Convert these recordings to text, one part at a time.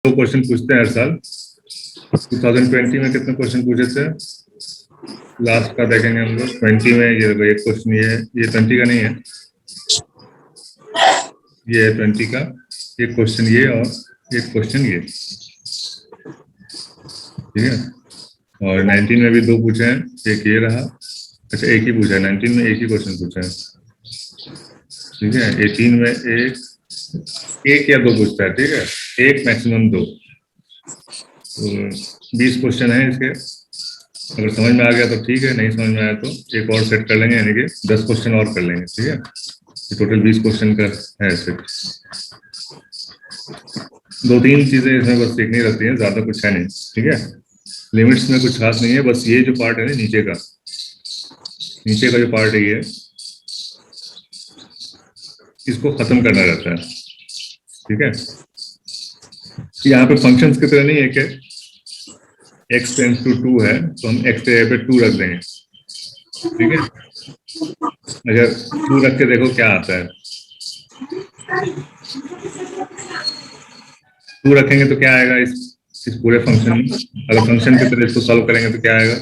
दो क्वेश्चन पूछते हैं हर साल। 2020 में कितने क्वेश्चन पूछे थे? लास्ट का देखेंगे हम लोग। 20 में ये एक क्वेश्चन, ये 20 का नहीं है, ये है 20 का। एक क्वेश्चन ये और एक क्वेश्चन ये, ठीक है। और 19 में भी दो पूछे हैं, एक ये रहा। अच्छा, एक ही पूछा है 19 में, एक ही क्वेश्चन पूछा है, ठीक है। 18 में एक या दो पूछता है, ठीक है, एक मैक्सिमम दो। तो 20 क्वेश्चन है इसके। अगर समझ में आ गया तो ठीक है, नहीं समझ में आया तो एक और सेट कर लेंगे, यानी कि 10 क्वेश्चन और कर लेंगे, ठीक है। तो टोटल 20 क्वेश्चन का है सेट। दो तीन चीजें इसमें बस सीखनी रहती हैं, ज्यादा कुछ है नहीं, ठीक है। लिमिट्स में कुछ खास नहीं है, बस ये जो पार्ट है ना नीचे का जो पार्ट है ये, इसको खत्म करना रहता है, ठीक है। यहाँ पे फंक्शंस की तरह नहीं है कि x टेंड्स टू 2 है तो हम x के जगह पे 2 रख देंगे, ठीक है। अगर 2 रख के देखो क्या आता है। 2 रखेंगे तो क्या आएगा इस पूरे फंक्शन में? अगर फंक्शन की तरह इसको सॉल्व करेंगे तो क्या आएगा?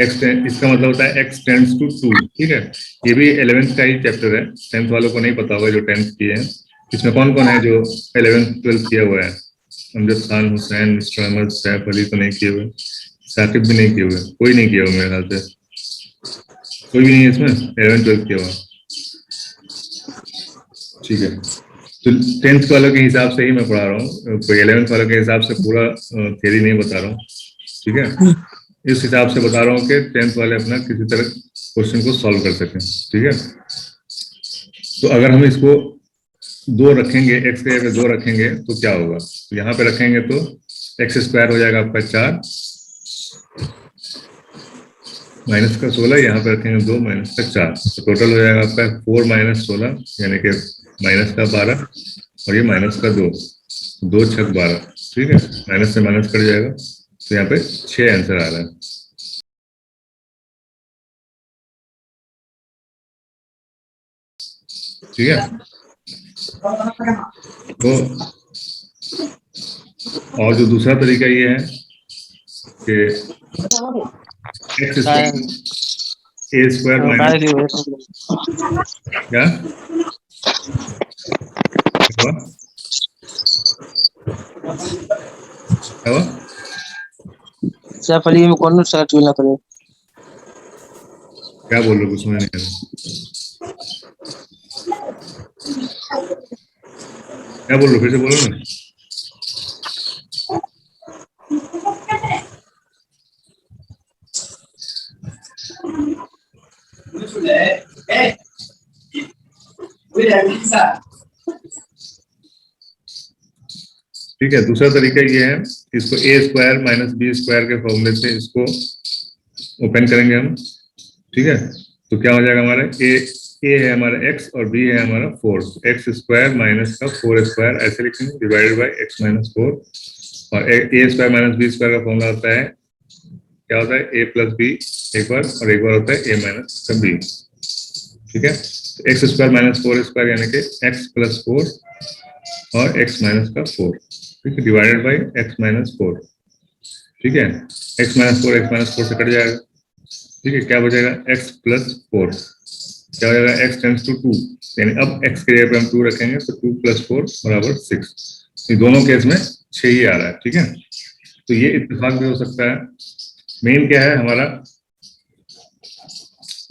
इसका मतलब होता है x टेंड्स टू 2, ठीक है। ये भी 11th का ही चैप्टर है, 10th वालों को नहीं पता होगा जो 10th किए हैं। इसमें कौन कौन है जो 11th 12th किया हुआ है? अमजद खान, हुसैन, मिस्टर अहमद, सैफ अली तो नहीं किए हुए, साकिब भी नहीं किए हुए, कोई नहीं किया हुआ मेरे ख्याल से, कोई भी नहीं है इसमें 11th 12th किया हुआ, ठीक है। तो 10th वालों के हिसाब से ही मैं पढ़ा रहा हूँ, कोई 11th वालों के हिसाब से पूरा थ्योरी नहीं बता रहा हूँ, ठीक है। इस हिसाब से बता रहा हूँ कि 10th वाले अपना किसी तरह क्वेश्चन को सॉल्व कर सकें, ठीक है। तो अगर हम इसको 2 रखेंगे, x के जगह 2 रखेंगे तो क्या होगा? तो यहाँ पे रखेंगे तो x स्क्वायर हो जाएगा आपका 4 माइनस का 16, यहाँ पे रखेंगे 2 माइनस का 4, तो टोटल हो जाएगा आपका 4 माइनस 16 यानी कि माइनस का 12, और ये माइनस का 2, 2 6 12, ठीक है। माइनस से माइनस कट जाएगा, तो यहाँ पे 6 आंसर आ रहा है, ठीक है। तो और जो दूसरा तरीका ये है कि x square a square minus क्या हुआ? सैफ अली में कौन सा चुनना पड़ेगा? क्या बोल रहे हो? कुछ समझ नहीं आ रहा, क्या बोल रहे हो? फिर से बोलो ना। ठीक है, दूसरा तरीका ये है, इसको a square minus b square के फॉर्मूले से इसको ओपन करेंगे हम, ठीक है। तो क्या हो जाएगा हमारा a है हमारा x और b है हमारा 4, x स्क्वायर माइनस का 4 स्क्वायर ऐसे लिखेंगे डिवाइडेड बाय x माइनस 4, और a square minus b square का फॉर्मूला होता है, क्या होता है, a प्लस बी एक बार, और एक बार होता है a माइनस का b, ठीक है। तो x स्क्वायर माइनस 4 स्क्वायर यानी कि x प्लस 4 और x माइनस का 4, ठीक है, डिवाइडेड बाय x माइनस 4, ठीक है। x माइनस 4 से कट जाएगा, ठीक है। क्या बचेगा? x प्लस 4, क्या हो जाएगा? x टेंड्स टू 2, यानी अब x के जगह पे हम 2 रखेंगे तो 2 प्लस 4 बराबर 6, ये दोनों केस में 6 ही आ रहा है, ठीक है। तो ये इत्तेफाक भी हो सकता है। मेन क्या है हमारा,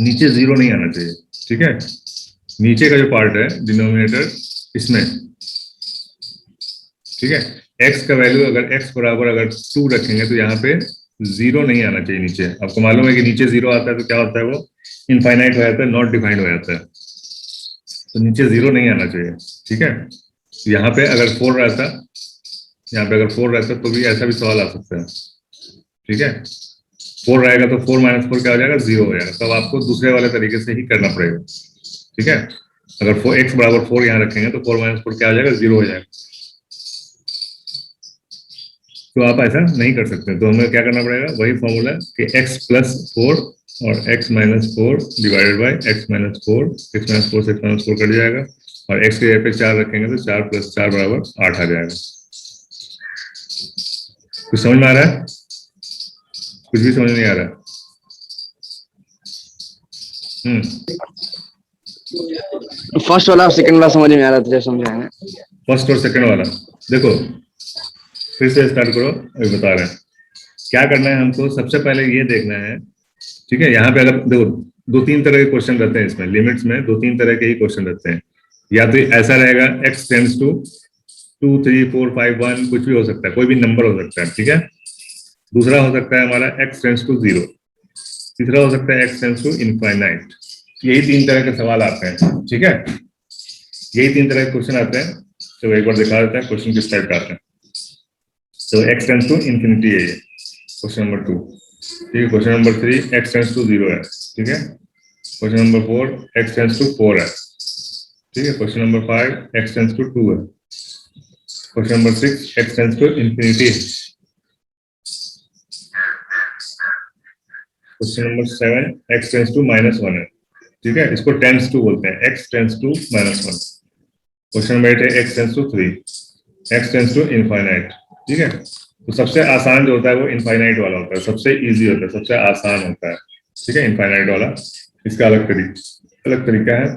नीचे 0 नहीं आना चाहिए, ठीक है। नीचे का जो पार्ट है डिनोमिनेटर इसमें, ठीक है, x का वैल्यू अगर x बराबर अगर 2 रखेंगे तो यहाँ पे 0 नहीं आना चाहिए नीचे। आपको मालूम है कि नीचे 0 आता है तो क्या होता है, वो इनफाइनाइट हो जाता है, नॉट डिफाइंड हो जाता है, तो नीचे 0 नहीं आना चाहिए, ठीक है। यहाँ पे अगर 4 रहता, यहाँ पे अगर 4 रहता तो भी ऐसा भी सवाल आ सकता है, ठीक है। 4 रहेगा तो 4 माइनस 4 क्या हो जाएगा? 0 हो जाएगा, तब आपको दूसरे वाले तरीके से ही करना पड़ेगा, ठीक है। अगर x बराबर 4 यहाँ रखेंगे तो 4 माइनस 4 क्या हो जाएगा? 0 हो जाएगा, तो आप ऐसा नहीं कर सकते। तो हमें क्या करना पड़ेगा, वही फॉर्मूला कि x प्लस 4 और x minus 4 divided by x minus 4, x minus 4 से x माइनस 4 कट जाएगा, और x के जगह पे 4 रखेंगे तो 4 प्लस 4 बराबर 8 आ जाएगा, कुछ समझ में आ रहा है? कुछ भी समझ नहीं आ रहा? फर्स्ट वाला सेकंड वाला समझ में आ रहा था जब समझाएंगे। फर्स्ट और सेकंड वाला देखो, फिर से स्टार्ट करो। अभी बता रहे हैं क्या करना है हमको। सबसे पहले ये देखना है, ठीक है। यहाँ पे अगर देखो, दो तीन तरह के क्वेश्चन रहते हैं इसमें, लिमिट्स में दो तीन तरह के ही क्वेश्चन रहते हैं। या तो ऐसा रहेगा x टेंड्स टू 2 3 4 5 1, कुछ भी हो सकता है, कोई भी नंबर हो सकता है, ठीक है। दूसरा हो सकता है हमारा x टेंड्स टू 0। तीसरा हो सकता है x टेंड्स टू इनफाइनाइट। यही तीन तरह के सवाल आते हैं, ठीक है। यही तीन तरह के क्वेश्चन आते हैं। तो एक बार दिखा देता है क्वेश्चन किस टाइप का आता है। तो x टेंड्स टू इन्फिनिटी है ये क्वेश्चन नंबर 2, ठीक है। Question number 3 x tends to 0 है, ठीक है। Question number 4 x tends to 4 है, ठीक है। Question number 5 x tends to 2 है। Question number 6 x tends to infinity है। Question number 7 x tends to -1 है, ठीक है। इसको टेंड्स टू बोलते हैं, x tends to -1। Question number 8 है x tends to 3, x tends to infinite, ठीक है। तो सबसे आसान जो होता है वो इनफाइनाइट वाला होता है, सबसे इजी होता है, सबसे आसान होता है, ठीक है, इनफाइनाइट वाला। इसका अलग तरीका है,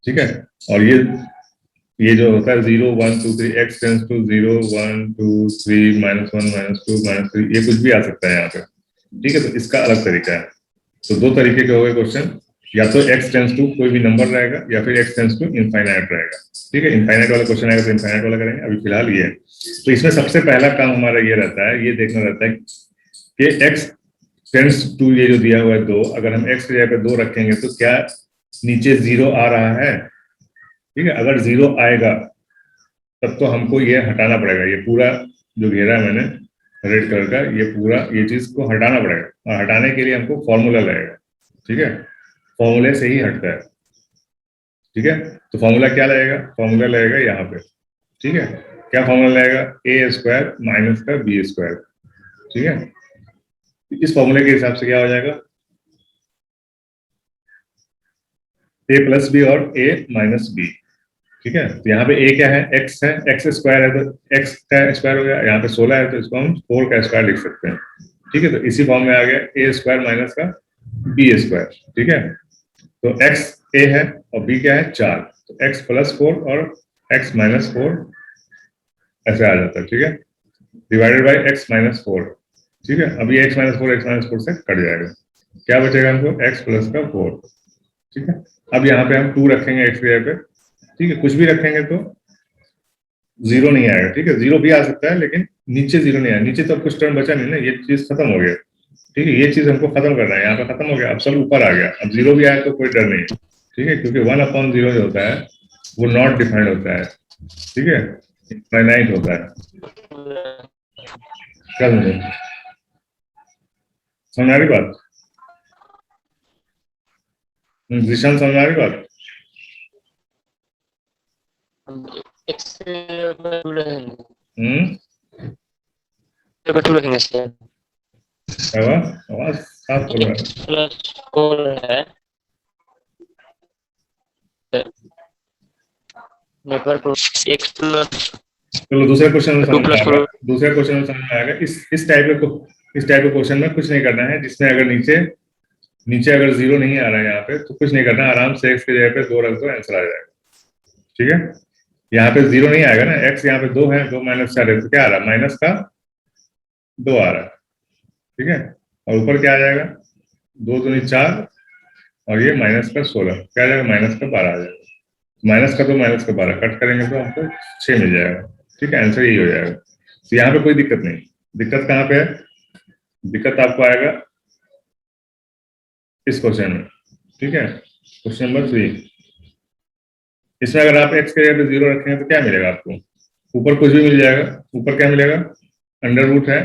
ठीक है। और ये जो होता है 0 1 2 3, x टेंड्स टू 0 1 2 3 -1 -2 -3, ये कुछ भी आ सकता है यहाँ पे, ठीक है। तो इसका अलग तरीका है। तो दो तरीके के हो गए क्वेश्चन, या तो x टेंड्स टू कोई भी नंबर रहेगा या फिर x टेंड्स टू इनफाइनाइट रहेगा, ठीक है। इनफाइनाइट वाला क्वेश्चन आएगा तो इनफाइनाइट वाला करेंगे, अभी फिलहाल ये है। तो इसमें सबसे पहला काम हमारा ये रहता है, ये देखना रहता है कि x टेंड्स टू ये जो दिया हुआ है 2, अगर हम x की जगह पे 2 रखेंगे तो क्या नीचे 0 आ रहा है, ठीक है। अगर 0 आएगा तब तो हमको ये हटाना पड़ेगा, ये पूरा जो घेरा है मैंने रेड कलर का, ये पूरा ये चीज को हटाना पड़ेगा। और हटाने के लिए हमको फॉर्मूला लगेगा, ठीक है। फॉर्मूले से ही हटता है, ठीक है। तो फॉर्मूला क्या लगेगा? फॉर्मूला लगेगा यहाँ पे, ठीक है। क्या फॉर्मूला लगेगा? ए स्क्वायर माइनस का बी स्क्वायर, ठीक है। इस फॉर्मूले के हिसाब से क्या हो जाएगा? ए प्लस बी और ए माइनस बी, ठीक है। तो यहाँ पे ए क्या है? एक्स है, एक्स स्क्वायर है तो एक्स का स्क्वायर हो गया। यहाँ पे 16 है तो इसको हम 4 का स्क्वायर लिख सकते हैं, ठीक है। तो इसी फॉर्म में आ गया ए स्क्वायर माइनस का बी स्क्वायर, ठीक है। तो एक्स ए है और बी क्या है? 4, तो एक्स प्लस 4 और एक्स माइनस 4 ऐसे आ जाता है, ठीक है। डिवाइडेड बाई एक्स माइनस 4, ठीक है। अभी एक्स माइनस 4 से कट जाएगा, क्या बचेगा हमको? एक्स प्लस का 4, ठीक है। अब यहाँ पे हम 2 रखेंगे एक्स की जगह पे, ठीक है। कुछ भी रखेंगे तो 0 नहीं आएगा, ठीक है। 0 भी आ सकता है लेकिन नीचे 0 नहीं आया, नीचे तो अब कुछ टर्म बचा नहीं ना, ये चीज खत्म हो गया, ठीक है। ये चीज हमको खत्म करना है, यहाँ पे खत्म हो गया, अब सब ऊपर आ गया। अब 0 भी आया तो कोई डर नहीं, ठीक है, क्योंकि 1/0 जो होता है वो नॉट डिफाइंड होता है, ठीक है, फाइनाइट होता है। क्या समझे? समझ आ रही बात? जिशान समझ आ रही बात? आवाज साफ बोल रहा है। चलो दूसरे क्वेश्चन में समझ में आएगा, दूसरे क्वेश्चन में समझ में आएगा। इस टाइप के क्वेश्चन में कुछ नहीं करना है, जिसमें अगर नीचे अगर 0 नहीं आ रहा है यहाँ पे तो कुछ नहीं करना, आराम से x की जगह पे 2 रख दो, आंसर आ जाएगा, ठीक है। यहाँ पे 0 नहीं आएगा ना, x यहाँ पे 2 है, 2 माइनस 4 है तो क्या आ रहा है? माइनस का 2 आ रहा है, ठीक है। और ऊपर क्या आ जाएगा? 2 दूनी 4 और ये माइनस का 16, क्या आ जाएगा? माइनस का 12 आ जाएगा। माइनस का 2 माइनस का 12 कट करेंगे तो हमको 6 मिल जाएगा, ठीक है। आंसर यही हो जाएगा। तो यहाँ पे कोई दिक्कत नहीं। दिक्कत कहाँ पे है? दिक्कत आपको आएगा इस क्वेश्चन में, ठीक है। क्वेश्चन नंबर 3, इसमें अगर आप x के जगह पे 0 रखेंगे तो क्या मिलेगा आपको? ऊपर कुछ भी मिल जाएगा। ऊपर क्या मिलेगा? अंडर रूट है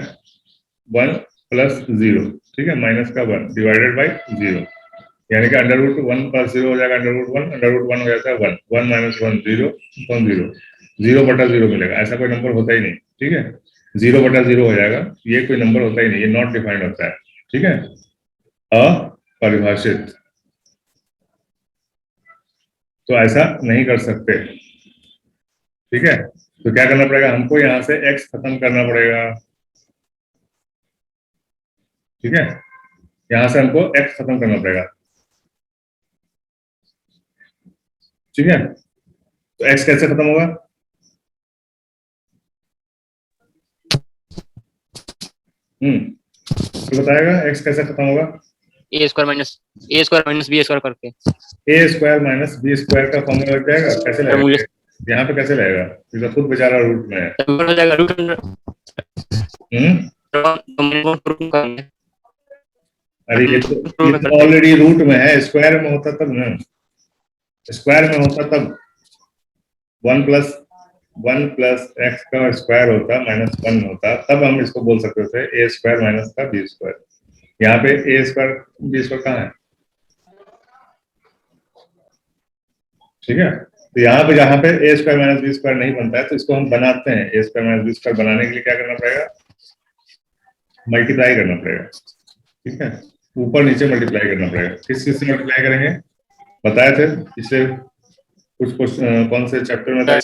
1 प्लस 0, ठीक है, माइनस का 1 डिवाइडेड बाई 0, यानी कि अंडर रूट 1 प्लस 0 हो जाएगा अंडर रूट 1, अंडर रूट 1 हो जाता है 1, 1 माइनस 1 0 1 0, 0/0 मिलेगा। ऐसा कोई नंबर होता ही नहीं, ठीक है। 0/0 हो जाएगा, ये कोई नंबर होता ही नहीं, ये नॉट डिफाइंड होता है, ठीक है, अपरिभाषित। तो ऐसा नहीं कर सकते, ठीक है, तो क्या करना पड़ेगा हमको, यहाँ से x खत्म करना पड़ेगा। ठीक है, यहाँ से हमको x खत्म करना पड़ेगा। ठीक है, तो x कैसे खत्म होगा? तो बताएगा x कैसे खत्म होगा? ए स्क्वायर माइनस बी स्क्वायर करके। ए स्क्वायर माइनस बी स्क्वायर का फॉर्मूला लग जाएगा, कैसे लगेगा? यहाँ पे कैसे लगेगा? ये तो खुद बेचारा रूट में है। अरे ये तो ऑलरेडी रूट में है, स्क्वायर में होता तब ना, स्क्वायर में होता तब 1 प्लस एक्स का स्क्वायर होता -1 होता, तब हम इसको बोल सकते थे ए स्क्वायर माइनस का बी स्क्वायर। यहाँ पे ए स्क्वायर बी स्क्वायर कहाँ है? ठीक है, तो यहाँ पे जहाँ पे ए स्क्वायर माइनस बी स्क्वायर नहीं बनता है तो इसको हम बनाते हैं। ए स्क्वायर माइनस बी स्क्वायर बनाने के लिए क्या करना पड़ेगा? मल्टीप्लाई करना पड़ेगा। ठीक है, ऊपर नीचे मल्टीप्लाई करना पड़ेगा। किस चीज से मल्टीप्लाई करेंगे? बताए थे पिछले कुछ कौन से चैप्टर में था?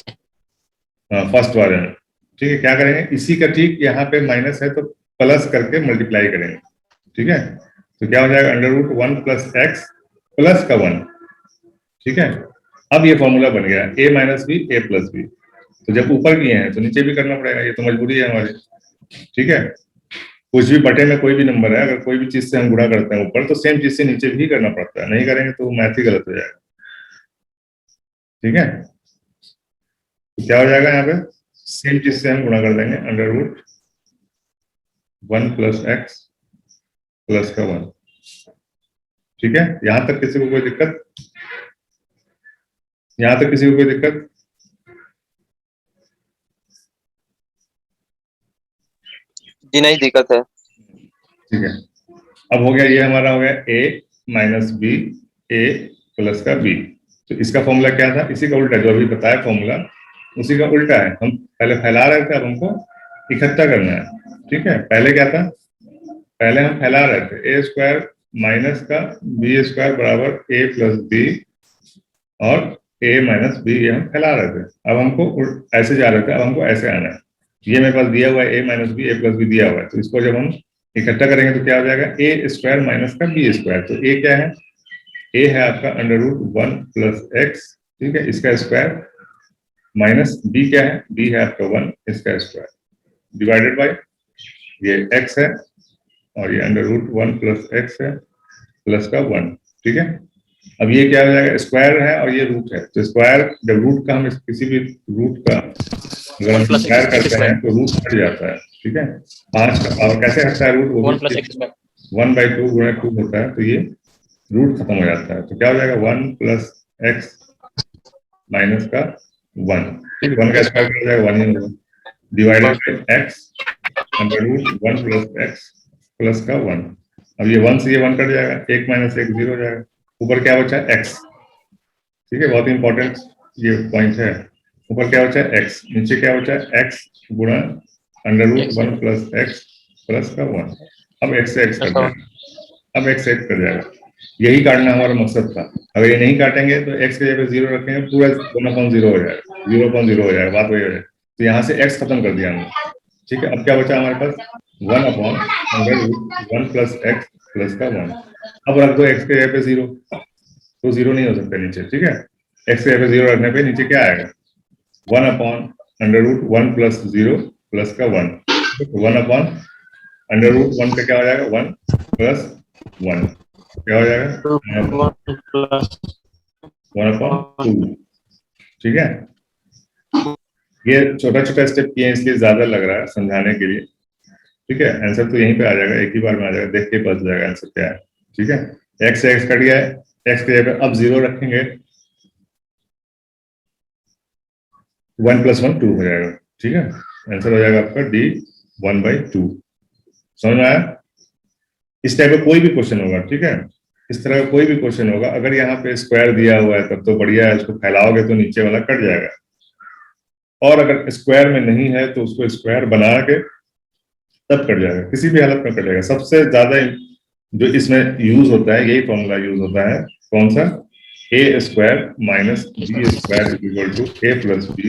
फर्स्ट वाले में। ठीक है, क्या करेंगे, इसी का ठीक यहाँ पे माइनस है तो प्लस करके मल्टीप्लाई करेंगे। ठीक है, तो क्या हो जाएगा? √1 प्लस एक्स प्लस का 1। ठीक है, अब ये फॉर्मूला बन गया a minus b a plus b. तो जब ऊपर किए हैं तो नीचे भी करना पड़ेगा, ये तो मजबूरी है हमारी। ठीक है, कुछ भी बटे में कोई भी नंबर है, अगर कोई भी चीज से हम गुणा करते हैं ऊपर तो सेम चीज से नीचे भी करना पड़ता है, नहीं करेंगे तो मैथ ही गलत हो जाएगा। ठीक है, तो क्या हो जाएगा यहाँ पे? सेम चीज से हम गुणा कर देंगे, √1 प्लस एक्स प्लस का 1। ठीक है, यहां तक किसी को कोई दिक्कत? यहां तक किसी को कोई दिक्कत? जी नहीं दिक्कत है। ठीक है, अब हो गया, ये हमारा हो गया a minus b a plus का b। तो इसका फॉर्मूला क्या था? इसी का उल्टा, जो अभी बताया फॉर्मूला उसी का उल्टा है। हम पहले फैला रहे थे, अब हमको इकट्ठा करना है। ठीक है, पहले क्या था? पहले हम फैला रहे थे a स्क्वायर माइनस का बी स्क्वायर बराबर a प्लस बी और a माइनस बी, ये हम फैला रहे थे। अब हमको ऐसे जा रहे थे, अब हमको ऐसे आना है। ये मेरे पास दिया हुआ है a minus b a plus b दिया हुआ है, तो इसको जब हम इकट्ठा करेंगे तो क्या हो जाएगा? ए स्क्वायर माइनस का बी स्क्वायर। तो ए क्या है? ए है आपका √1 प्लस एक्स। ठीक है, इसका स्क्वायर माइनस बी क्या है? बी है आपका 1, इसका स्क्वायर डिवाइडेड बाय ये x है और ये √1 प्लस एक्स है प्लस का 1। ठीक है, अब ये क्या हो जाएगा? स्क्वायर है और ये रूट है, तो स्क्वायर जब रूट का हम किसी भी रूट का अगर हम स्क्वायर करते हैं तो रूट हट जाता है। ठीक है, 5 का और कैसे हटता है रूट? वो 1/2 गुणा 2 होता है, तो ये रूट खत्म हो जाता है। तो क्या हो जाएगा? 1 प्लस एक्स माइनस का 1। 1 का स्क्वायर हो जाएगा 1 ही होगा, divided by x √1 plus x plus का 1। अब ये 1 से ये 1 कट जाएगा, 1 माइनस 1 0 हो जाएगा। ऊपर क्या बचा? x। ठीक है, बहुत इंपॉर्टेंट ये पॉइंट है। ऊपर क्या बचा? x, नीचे क्या बचा? x गुणा √1 प्लस एक्स प्लस का 1। अब x से x कट जाएगा, अब x से x कट जाएगा। यही काटना हमारा मकसद था। अगर ये नहीं काटेंगे तो x के जगह 0 रखेंगे, पूरा 1/0 हो जाएगा, 0/0 हो जाएगा, बात वही हो जाएगी। तो यहाँ से x खत्म कर दिया हमने। ठीक है, अब क्या बचा हमारे पास? 1/√1 प्लस एक्स प्लस का 1। अब रख दो x के जगह पे 0, तो 0 नहीं हो सकता नीचे। ठीक है, x के जगह पे 0 रखने पे नीचे क्या आएगा? 1/√1 प्लस 0 प्लस का 1। 1/√1 पे क्या हो जाएगा? 1 प्लस 1 क्या हो जाएगा? 1/2। ठीक है, ये छोटा छोटा स्टेप किए इसलिए ज्यादा लग रहा है समझाने के लिए। ठीक है, आंसर तो यहीं पे आ जाएगा, एक ही बार में आ जाएगा, देख के पता जाएगा आंसर क्या है। ठीक है, x से x कट गया है, x के जगह अब 0 रखेंगे, 1 + 1 2 हो जाएगा। ठीक है, आंसर हो जाएगा आपका D 1/2। समझ में आया? इस टाइप का कोई भी क्वेश्चन होगा, ठीक है, इस तरह का कोई भी क्वेश्चन होगा, अगर यहाँ पे स्क्वायर दिया हुआ है तब तो बढ़िया है, उसको फैलाओगे तो नीचे वाला कट जाएगा। और अगर स्क्वायर में नहीं है तो उसको स्क्वायर बना के तब कट जाएगा, किसी भी हालत में कट जाएगा। सबसे ज्यादा जो इसमें यूज होता है, यही फॉर्मूला यूज होता है, कौन सा? a² - b² = a + b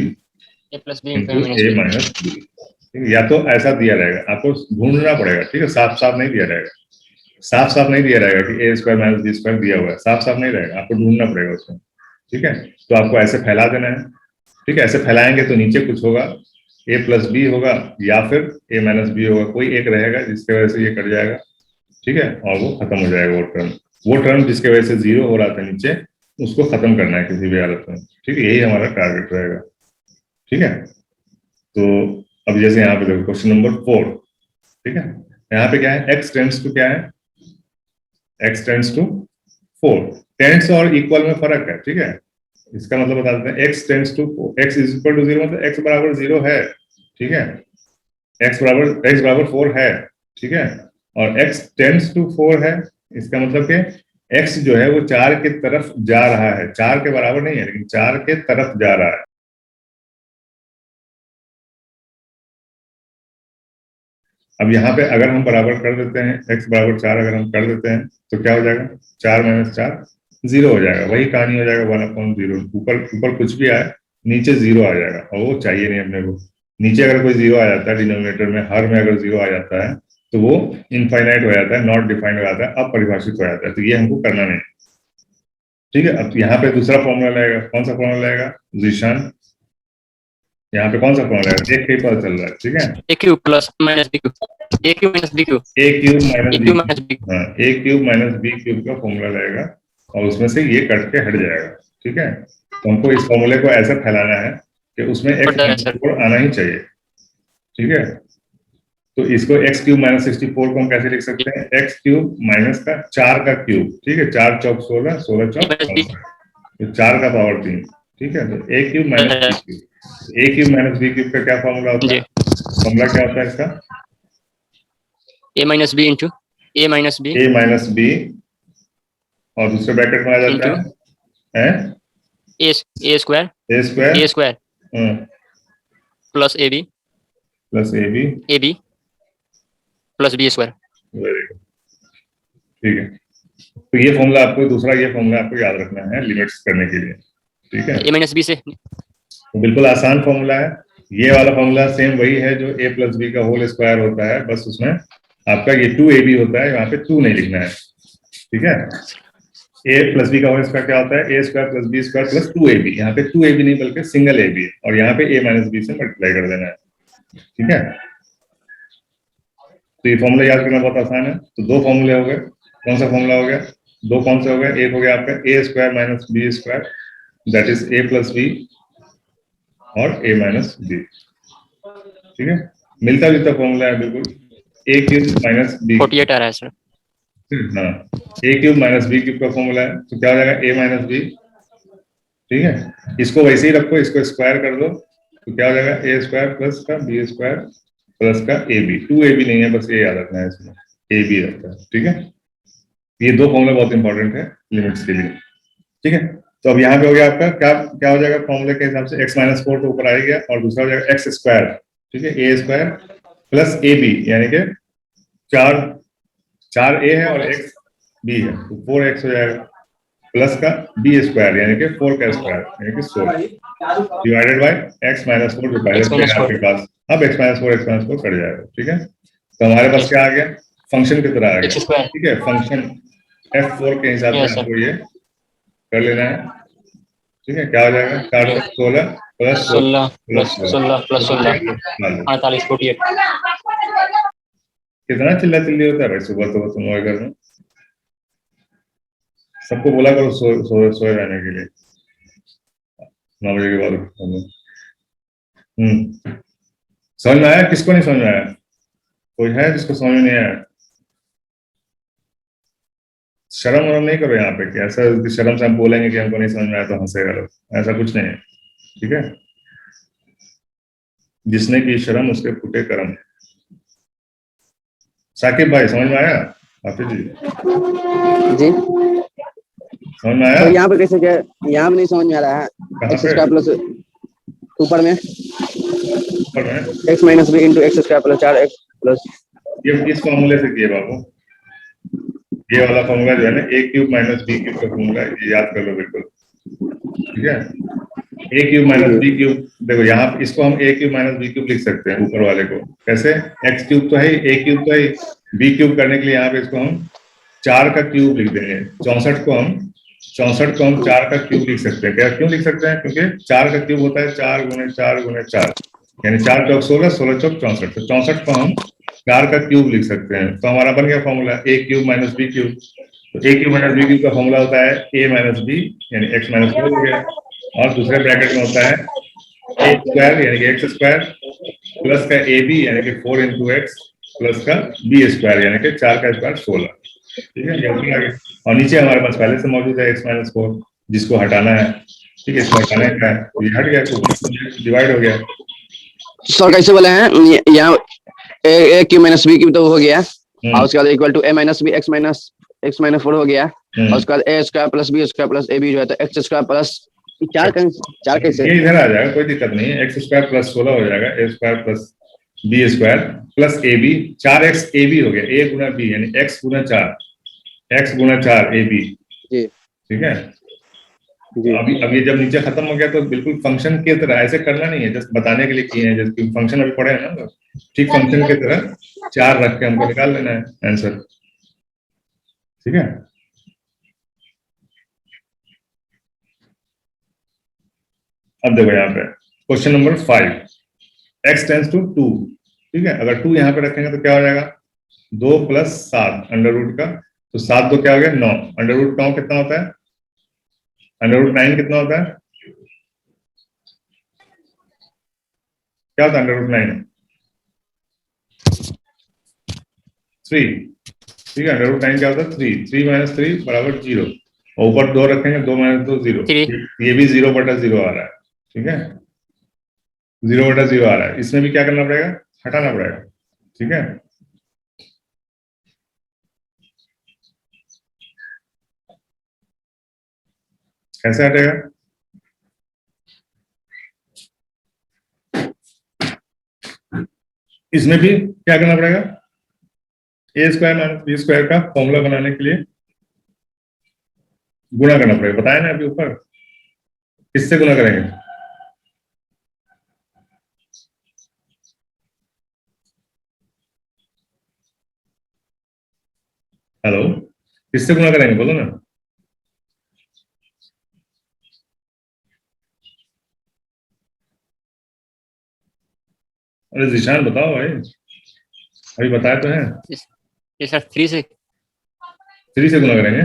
a plus b into into a minus b. या तो ऐसा दिया रहेगा, आपको ढूंढना पड़ेगा, ठीक है, साफ साफ नहीं दिया रहेगा, साफ साफ नहीं दिया रहेगा कि ए स्क्वायर माइनस बी स्क्वायर दिया हुआ है, साफ साफ नहीं रहेगा, आपको ढूंढना पड़ेगा उसमें, ठीक है। तो आपको ऐसे फैला देना है, ठीक है, ऐसे फैलाएंगे तो नीचे कुछ होगा, ए प्लस बी होगा या फिर ए माइनस बी होगा, कोई एक रहेगा जिसकी वजह से ये कट जाएगा, ठीक है, और वो खत्म हो जाएगा वो टर्म जिसकी वजह से जीरो हो रहा था नीचे, उसको खत्म करना है किसी भी हालत में, ठीक है, यही हमारा टारगेट रहेगा, ठीक है। तो अब जैसे यहाँ पे देखो क्वेश्चन नंबर 4, ठीक है, यहाँ पे क्या है, x टेंड्स टू क्या है, x टेंड्स टू 4, टेंड्स और इक्वल में फर्क है, ठीक है, इसका मतलब बता देते हैं, x tends to x is equal to 0 मतलब x बराबर 0 है, ठीक है, x बराबर 4 है, ठीक है, और x टेंड्स टू 4 है, इसका मतलब कि x जो है वो 4 की तरफ जा रहा है, 4 के बराबर नहीं है लेकिन 4 के तरफ जा रहा है। अब यहाँ पे अगर हम बराबर कर देते हैं, x बराबर 4 अगर हम कर देते हैं तो क्या हो जाएगा, 4 माइनस 4 0 हो जाएगा, वही कहानी हो जाएगा 1/0, ऊपर कुछ भी आए नीचे 0 आ जाएगा, और वो चाहिए नहीं अपने को। नीचे अगर कोई 0 आ जाता है डिनोमिनेटर में, हर में अगर 0 आ जाता है तो वो इनफाइनाइट हो जाता है, नॉट डिफाइंड हो जाता है, अपरिभाषित हो जाता है, तो ये हमको करना नहीं, ठीक है। अब यहाँ पे दूसरा फॉर्मूला लगेगा, कौन सा फॉर्मूला लगेगा जीशान, यहाँ पे कौन सा फॉर्मूला है, एक ही पता चल रहा है, ठीक है, a cube plus minus b cube, a cube minus b cube, a cube minus b, b, हाँ, a cube minus b cube का फॉर्मूला लगेगा और उसमें से ये कट के हट जाएगा, ठीक है। तो हमको इस फॉर्मूले को ऐसा फैलाना है कि उसमें x -64 आना ही चाहिए, ठीक है। तो इसको x क्यूब माइनस 64 को हम कैसे लिख सकते हैं, x क्यूब माइनस का 4 का क्यूब, ठीक है, 4 चौक 16, 16 चौक 4 का पावर 3, ठीक है। तो a cube minus b cube, a cube minus b cube का क्या फॉर्मूला होता है, फॉर्मूला क्या होता है इसका, a minus b into a minus b, a minus b और दूसरे ब्रैकेट में आ जाता है a square plus ab plus b square, very good, ठीक है। तो ये फॉर्मूला आपको, दूसरा ये फॉर्मूला आपको याद रखना है लिमिट्स करने के लिए, ठीक है। a माइनस बी से तो बिल्कुल आसान फॉर्मूला है, ये वाला फॉर्मूला सेम वही है जो a प्लस बी का होल स्क्वायर होता है, बस उसमें आपका ये 2ab होता है, यहाँ पे 2 नहीं लिखना है, ठीक है। a प्लस बी का होल स्क्वायर क्या होता है, a square plus b square plus 2ab, यहाँ पे 2ab नहीं बल्कि सिंगल ab है, और यहाँ पे a माइनस बी से मल्टीप्लाई कर देना है, ठीक है। तो ये फॉर्मूला याद करना बहुत आसान है। तो दो फॉर्मूले हो गए, कौन सा फॉर्मूला हो गया, दो कौन से हो गए, एक हो गया आपका a square minus b square that is a plus b और a माइनस बी, ठीक है, मिलता जुलता फॉर्मूला है बिल्कुल, a क्यूब माइनस बी, 48 आ रहा है सर, हाँ, a cube minus b cube का फॉर्मूला है, तो क्या हो जाएगा a माइनस बी, ठीक है। इसको वैसे ही रखो, इसको स्क्वायर कर दो, तो क्या हो जाएगा a स्क्वायर प्लस का बी स्क्वायर प्लस का ab, 2ab नहीं है, बस ये याद रखना है, इसमें ab रखता है, ठीक है। ये दो फॉर्मूले बहुत इंपॉर्टेंट है लिमिट्स के लिए, ठीक है। तो अब यहाँ पे हो गया आपका क्या हो जाएगा फॉर्मूले के हिसाब से, x माइनस 4 तो ऊपर आएगा और दूसरा हो जाएगा x स्क्वायर, ठीक है, a स्क्वायर प्लस ab, यानी कि 4a है और x b है, तो 4x हो जाएगा, प्लस का b स्क्वायर यानी कि 4 का स्क्वायर यानी कि 16 डिवाइडेड बाय x माइनस 4 जो पहले से है आपके पास, अब x माइनस 4 कट जाएगा, ठीक है। तो हमारे पास क्या आ गया, फंक्शन की तरह आ गया, ठीक है, फंक्शन f4 के हिसाब से आपको ये कर लेना है, ठीक है। क्या हो जाएगा, 416 प्लस 16 प्लस 16 प्लस 16 48 48, कितना चिल्ला चिल्ली होता है भाई सुबह सुबह तुम लोग घर में, सबको बोला करो सोए रहने के लिए 9 बजे के बाद। समझ में आया, किसको नहीं समझ में आया, कोई है जिसको समझ में नहीं आया, शर्म वरम नहीं करो यहाँ पे कि ऐसा शर्म से हम बोलेंगे कि हमको नहीं समझ में आया तो हंसेगा लोग, ऐसा कुछ नहीं है, ठीक है। जिसने की शर्म उसके फूटे कर्म। साकिब भाई समझ में आया, हाफिज जी जी समझ में आया, तो यहाँ पे कैसे क्या, यहाँ पे नहीं समझ में आ रहा है, कहाँ एक्स पे, स्क्वायर प्लस ऊपर में x minus b into x square plus 4x plus, ये इस फॉर्मूले से किए बाबू, ये वाला फॉर्मूला जो है ना a cube minus b cube का फॉर्मूला, ये याद कर लो बिल्कुल, ठीक है। A cube minus b cube, देखो यहाँ इसको हम a cube minus b cube लिख सकते हैं ऊपर वाले को। कैसे? एक्स क्यूब तो है, ए क्यूब तो है, बी क्यूब करने के लिए यहाँ पे इसको हम 4 का क्यूब लिख देंगे। 64 को हम 4 का क्यूब लिख सकते हैं। क्या क्यों लिख सकते हैं? क्योंकि 4 का क्यूब होता है 4 गुणे 4 गुणे 4, यानी 4 चौक 16, 16 चौक 64। तो 64 को हम 4 का क्यूब लिख सकते हैं। तो हमारा बन गया फॉर्मूला ए क्यूब माइनस बी क्यूब। तो ए क्यूब माइनस बी क्यूब का फॉर्मूला होता है ए माइनस बी यानी एक्स माइनस 4 हो गया, और दूसरे ब्रैकेट में होता है ए स्क्वायर यानी कि एक्स स्क्वायर प्लस का ए बी यानी कि 4 इंटू एक्स प्लस का बी स्क्वायर यानी कि 4 का स्क्वायर 16। ठीक है, ये आगे। और नीचे हमारे पास पहले से मौजूद है एक्स माइनस 4 जिसको हटाना है। ठीक है, इसको हटाने का है, तो ये हट गया, तो डिवाइड हो गया। सर कैसे बोले हैं यहाँ a cube minus b cube तो हो गया, और उसके बाद equal to a minus b x minus 4 हो गया, और उसके बाद a square plus b square plus a b जो है तो एक्स स्क्वायर प्लस 4 कैसे? ये इधर आ जाएगा, कोई दिक्कत नहीं है। एक्स स्क्वायर प्लस 16 हो जाएगा, a square plus b square plus a b, 4x a b हो गया, ए गुना बी यानी x गुना 4 ए बी। ठीक है, अभी जब नीचे खत्म हो गया तो बिल्कुल फंक्शन की तरह ऐसे करना नहीं है, जस्ट बताने के लिए किए हैं, जैसे फंक्शन अभी पढ़े हैं ना, ठीक फंक्शन की तरह 4 रख के हमको निकाल लेना है आंसर। ठीक है, अब देखो यहाँ पे question number 5, x tends to 2। ठीक है, अगर 2 यहाँ पे रखेंगे तो क्या हो जाएगा? 2 प्लस 7 अंडर रूट का, तो 7 2 क्या हो गया? 9। अंडर रूट 9 कितना होता है? अंडर रूट 9 कितना होता है? क्या होता है अंडर रूट 9? 3। ठीक है, अंडर रूट 9 क्या होता है? 3। 3 माइनस 3 बराबर 0, और ऊपर 2 रखेंगे, 2 माइनस 2 0, ये भी 0/0 आ रहा है। ठीक है, 0/0 आ रहा है, इसमें भी क्या करना पड़ेगा? हटाना पड़ेगा। ठीक है, कैसे हटेगा? इसमें भी क्या करना पड़ेगा? ए स्क्वायर माइनस बी स्क्वायर का फॉर्मूला बनाने के लिए गुणा करना पड़ेगा। बताया ना अभी ऊपर, किससे गुणा करेंगे? हेलो, किससे गुणा करेंगे? बोलो ना। अरे जिशान बताओ भाई, अभी बताया तो है। ये सर 3 से 3 से गुणा करेंगे।